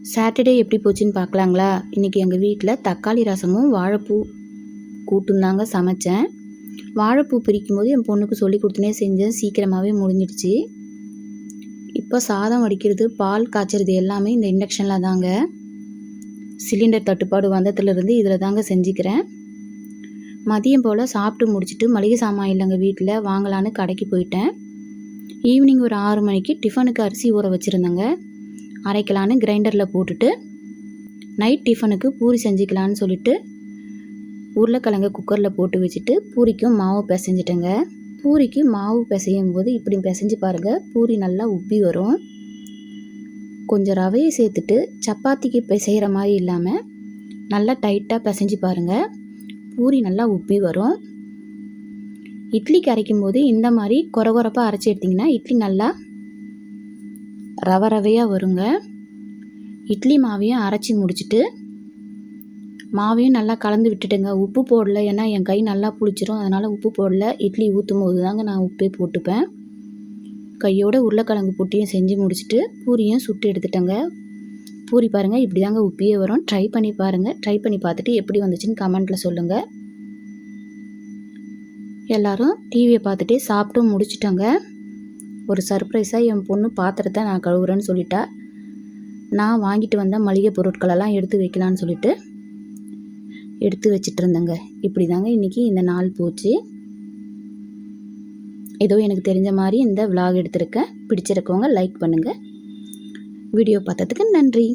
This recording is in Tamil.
சாட்டர்டே எப்படி போச்சுன்னு பார்க்கலாங்களா? இன்றைக்கி எங்கள் வீட்டில் தக்காளி ரசமும் வாழைப்பூ கூட்டும் தாங்க சமைச்சேன். வாழைப்பூ பிரிக்கும்போது என் பொண்ணுக்கு சொல்லி கொடுத்துனே செஞ்சேன். சீக்கிரமாகவே முடிஞ்சிடுச்சு. இப்போ சாதம் வடிக்கிறது, பால் காய்ச்சறது எல்லாமே இந்த இண்டக்ஷனில் தாங்க. சிலிண்டர் தட்டுப்பாடு வந்ததுலேருந்து இதில் தாங்க செஞ்சுக்கிறேன். மதியம் போல் சாப்பிட்டு முடிச்சுட்டு மளிகை சாமான் இல்லைங்க வீட்டில், வாங்கலான்னு கடைக்கு போயிட்டேன். ஈவினிங் ஒரு 6 மணிக்கு டிஃபனுக்கு அரிசி ஊற வச்சுருந்தேங்க. அரைக்கலான்னு கிரைண்டரில் போட்டுட்டு நைட் டிஃபனுக்கு பூரி செஞ்சுக்கலான்னு சொல்லிட்டு உருளைக்கிழங்கு குக்கரில் போட்டு வச்சுட்டு பூரிக்கும் மாவு பிசைஞ்சிட்டேங்க. பூரிக்கு மாவு பிசையும் போது இப்படி பிசைஞ்சு பாருங்கள், பூரி நல்லா உப்பி வரும். கொஞ்சம் ரவையை சேர்த்துட்டு சப்பாத்திக்கு பிசைகிற மாதிரி இல்லாமல் நல்லா டைட்டாக பிசைஞ்சு பாருங்கள், பூரி நல்லா உப்பி வரும். இட்லிக்கு அரைக்கும் போது இந்த மாதிரி கொரகொரப்பாக அரைச்சி எடுத்திங்கன்னா இட்லி நல்லா ரவையாக வருங்க. இட்லி மாவையும் அரைச்சி முடிச்சுட்டு மாவையும் நல்லா கலந்து விட்டுட்டுங்க. உப்பு போடல, ஏன்னா என் கை நல்லா புளிச்சிரும், அதனால் உப்பு போடல. இட்லி ஊற்றும் போது தாங்க நான் உப்பே போட்டுப்பேன். கையோட உருளைக்கிழங்கு புட்டியும் செஞ்சு முடிச்சுட்டு பூரியும் சுட்டு எடுத்துட்டேங்க. பூரி பாருங்கள், இப்படி தாங்க உப்பியே வரும். ட்ரை பண்ணி பாருங்கள். ட்ரை பண்ணி பார்த்துட்டு எப்படி வந்துச்சுன்னு கமெண்ட்டில் சொல்லுங்கள். எல்லோரும் டிவியை பார்த்துட்டே சாப்பிட்டும் முடிச்சிட்டோங்க. ஒரு சர்ப்ரைஸாக என் பொண்ணு பாத்திரத்தை நான் கழுவுறேன்னு சொல்லிட்டா. நான் வாங்கிட்டு வந்த மளிகை பொருட்களெல்லாம் எடுத்து வைக்கலான்னு சொல்லிட்டு எடுத்து வச்சிட்டு இருந்தேங்க. இப்படி தாங்க இன்றைக்கி இந்த நாள் போச்சு. ஏதோ எனக்கு தெரிஞ்ச மாதிரி இந்த விலாக் எடுத்திருக்கேன். பிடிச்சிருக்கவங்க லைக் பண்ணுங்கள். வீடியோ பார்த்ததுக்கு நன்றி.